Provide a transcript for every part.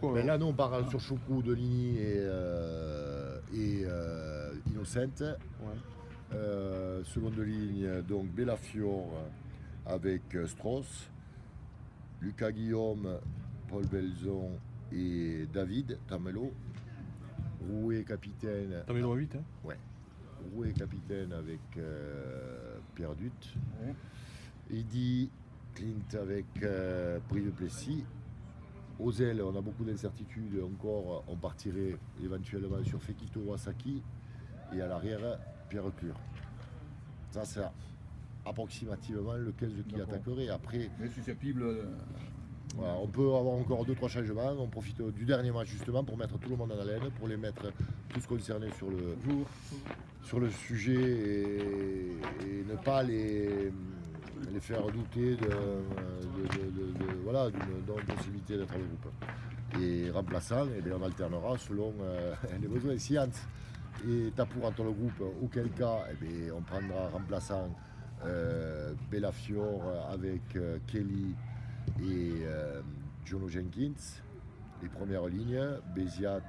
Ben là, nous, on parle sur Choukou, Deligny et Innocente. Ouais. Seconde ligne, donc Bellafior avec Strauss, Lucas Guillaume, Paul Belzon et David Tamelo. Rouet capitaine. Tamelo à 8, hein. Ouais. Rouet capitaine avec Pierre Dut. Ouais. Eddy Clint avec Brive Plessis. Aux ailes, on a beaucoup d'incertitudes encore. On partirait éventuellement sur Fekito Wasaki. Et à l'arrière, Pierre Cure. Ça, c'est approximativement le 15 qui attaquerait. Après, mais susceptible. Voilà, on peut avoir encore 2-3 changements. On profite du dernier match justement pour mettre tout le monde en haleine, pour les mettre tous concernés sur le sujet et ne pas les faire douter voilà, d'une possibilité d'être le groupe. Et remplaçant, eh bien, on alternera selon les besoins. Si Hans et Tapour entre le groupe, auquel cas eh bien, on prendra remplaçant Bellafior avec Kelly et Jono Jenkins. Les premières lignes, Béziat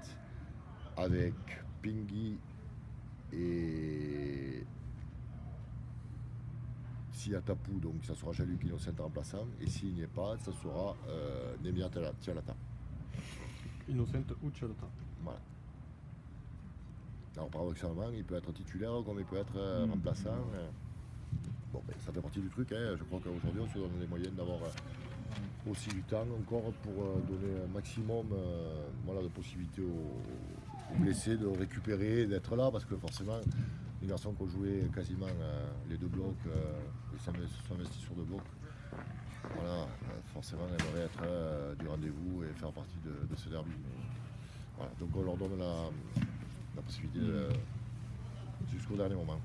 avec Pingui et s'il y a Tapou, donc ça sera Jean-Luc Innocent remplaçant, et s'il n'y est pas, ça sera Nemia Tialata. Innocent ou Tialata. Voilà. Alors paradoxalement, il peut être titulaire comme il peut être remplaçant. Bon, ben, ça fait partie du truc, hein. Je crois qu'aujourd'hui on se donne les moyens d'avoir aussi du temps encore pour donner un maximum voilà, de possibilités aux blessés de récupérer, d'être là, parce que forcément les garçons qui ont joué quasiment les deux blocs, ils se sont investis sur deux blocs, voilà, forcément ils devraient être du rendez-vous et faire partie de ce derby. Mais, voilà, donc on leur donne la possibilité jusqu'au dernier moment.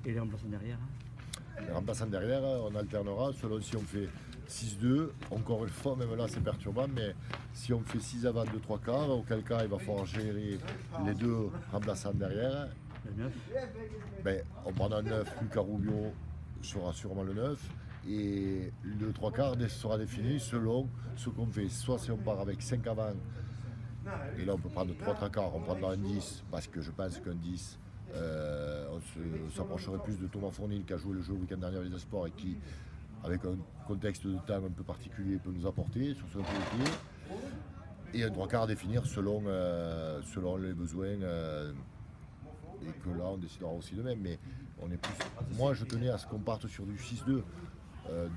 Et les remplaçants derrière Les remplaçants derrière, on alternera selon si on fait 6-2, encore une fois, même là c'est perturbant, mais si on fait 6 avant 2 3 quarts, auquel cas il va falloir gérer les deux remplaçants derrière. Le 9. Ben, on prendra un 9, Lucas Rubio sera sûrement le 9, et le 3 quarts sera défini selon ce qu'on fait. Soit si on part avec 5 avant, et là on peut prendre 3 quarts, on prendra un 10, parce que je pense qu'un 10, on s'approcherait plus de Thomas Fournil qui a joué le jeu le week-end dernier avec les Sports et qui, avec un contexte de temps un peu particulier, peut nous apporter sur ce pied. Et un 3 quarts à définir selon les besoins. Et que là, on décidera aussi de même. Mais on est plus. Moi, je tenais à ce qu'on parte sur du 6-2.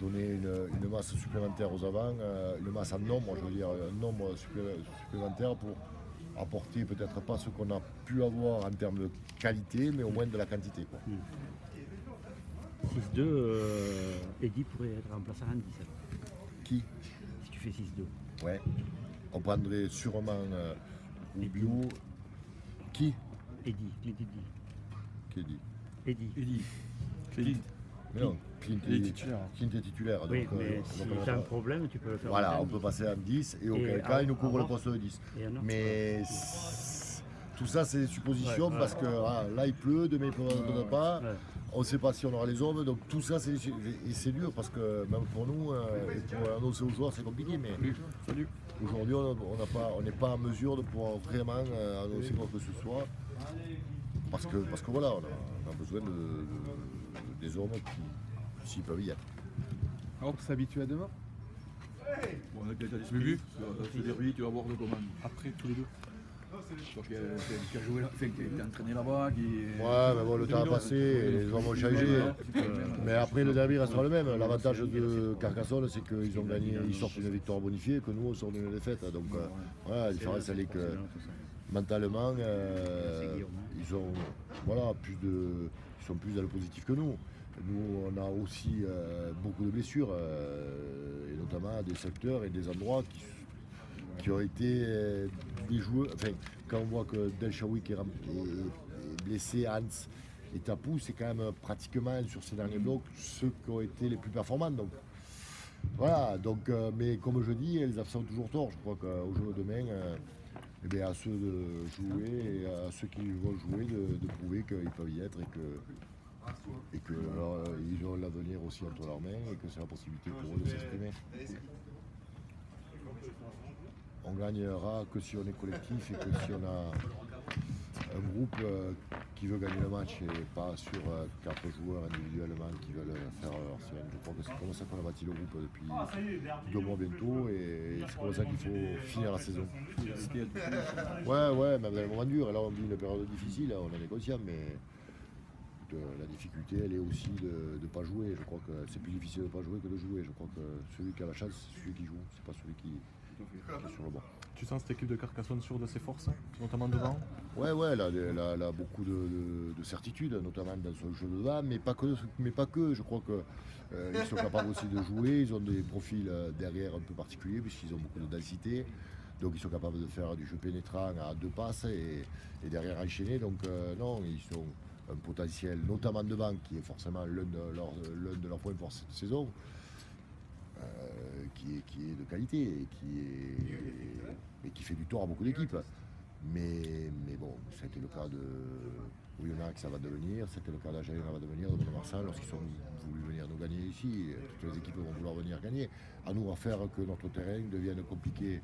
Donner une masse supplémentaire aux avants, une masse en nombre, je veux dire, un nombre supplémentaire pour apporter peut-être pas ce qu'on a pu avoir en termes de qualité, mais au moins de la quantité, quoi. 6-2, Eddy pourrait être remplaçant en 10. Qui? Si tu fais 6-2. Ouais. On prendrait sûrement Rubio. Qui? Eddy, Clint Eddy. Qui dit? Eddy. Clint. Mais non, Clint Il est titulaire. Clint est titulaire. Oui, donc, mais donc si on tu as va- un problème, tu peux le faire. Voilà, en on peut 10. passer en 10 et auquel Et cas il nous couvre le avoir- poste de 10. et un autre. Mais tout ça c'est des suppositions parce que là il pleut, demain il ne pleut pas, Ouais. on ne sait pas si on aura les hommes, donc tout ça c'est dur parce que même pour nous et pour annoncer aux joueurs c'est compliqué, mais Salut. aujourd'hui on n'est pas en mesure de pouvoir vraiment annoncer quoi que ce soit parce que voilà, on a besoin des hommes qui s'ils peuvent y être. Alors, on s'habitue à demain. Bon, on a déjà des Bubu. ce derby, tu vas voir de comment. Après, tous les deux. Toi qui a joué là, enfin, qui a été entraîné là-bas, qui. Ouais, mais bon, le temps a passé, et les hommes ont changé. Mais après, le derby restera le même. L'avantage de Carcassonne, c'est qu'ils ont gagné, ils sortent une victoire bonifiée, que nous, on sort d'une défaite. Donc, voilà, la différence, elle est que mentalement, ils ont ils sont plus dans le positif que nous. Nous, on a aussi beaucoup de blessures, et notamment des secteurs et des endroits qui ont été des joueurs. Enfin, quand on voit que Del Shawik est blessé, Hans et Tapou, c'est quand même pratiquement sur ces derniers blocs ceux qui ont été les plus performants. Donc, voilà, donc, mais comme je dis, les absents ont toujours tort. Je crois qu'au jeu de demain, eh bien, à ceux de jouer et à ceux qui vont jouer de prouver qu'ils peuvent y être et que alors, ils ont l'avenir aussi entre leurs mains et que c'est la possibilité pour eux de s'exprimer. on gagnera que si on est collectif et que si on a un groupe qui veut gagner le match et pas sur 4 joueurs individuellement qui veulent faire leur semaine. Je crois que c'est comme ça qu'on a bâti le groupe depuis 2 mois bientôt et c'est comme ça qu'il faut finir la saison. Ouais, même dans les moments durs. Et là, on vit une période difficile, on en est conscient, mais la difficulté, elle est aussi de ne pas jouer. Je crois que c'est plus difficile de ne pas jouer que de jouer. Je crois que celui qui a la chance, c'est celui qui joue, c'est pas celui qui est sur le banc. Tu sens cette équipe de Carcassonne sûre de ses forces, notamment devant? Ouais, elle a beaucoup de certitudes, notamment dans son jeu de devant, mais pas que. Je crois qu'ils sont capables aussi de jouer. Ils ont des profils derrière un peu particuliers, puisqu'ils ont beaucoup de densité. Donc ils sont capables de faire du jeu pénétrant à 2 passes et derrière enchaîner. Donc non, ils ont un potentiel, notamment devant, qui est forcément l'un de leurs points forts cette saison. Qui est de qualité et qui fait du tort à beaucoup d'équipes. Mais bon, c'était le cas de Oyonnax, ça va devenir, c'était le cas d'Agen, ça va devenir, de Marseille, lorsqu'ils ont voulu venir nous gagner ici, toutes les équipes vont vouloir venir gagner. À nous à faire que notre terrain devienne compliqué,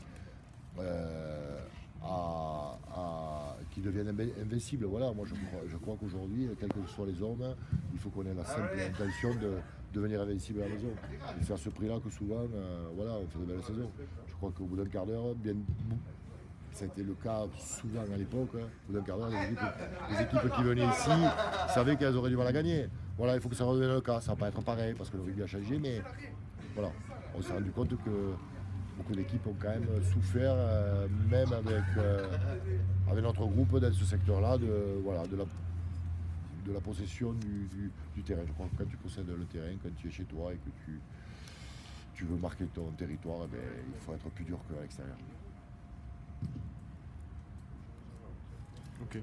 qui devienne invincible. Voilà, moi je crois qu'aujourd'hui, quels que soient les hommes, il faut qu'on ait la simple intention de devenir invincible à la maison. Et c'est à ce prix-là que souvent, on fait de belles saisons. Je crois qu'au bout d'un quart d'heure, ça a été le cas souvent à l'époque, au bout d'un quart d'heure, les équipes qui venaient ici savaient qu'elles auraient du mal à gagner. Voilà, il faut que ça redevienne le cas. Ça ne va pas être pareil parce que le rugby a changé, mais voilà, on s'est rendu compte que beaucoup d'équipes ont quand même souffert, même avec notre groupe dans ce secteur-là, de la possession du terrain. Je crois que quand tu possèdes le terrain, quand tu es chez toi et que tu veux marquer ton territoire, il faut être plus dur qu'à l'extérieur. Ok.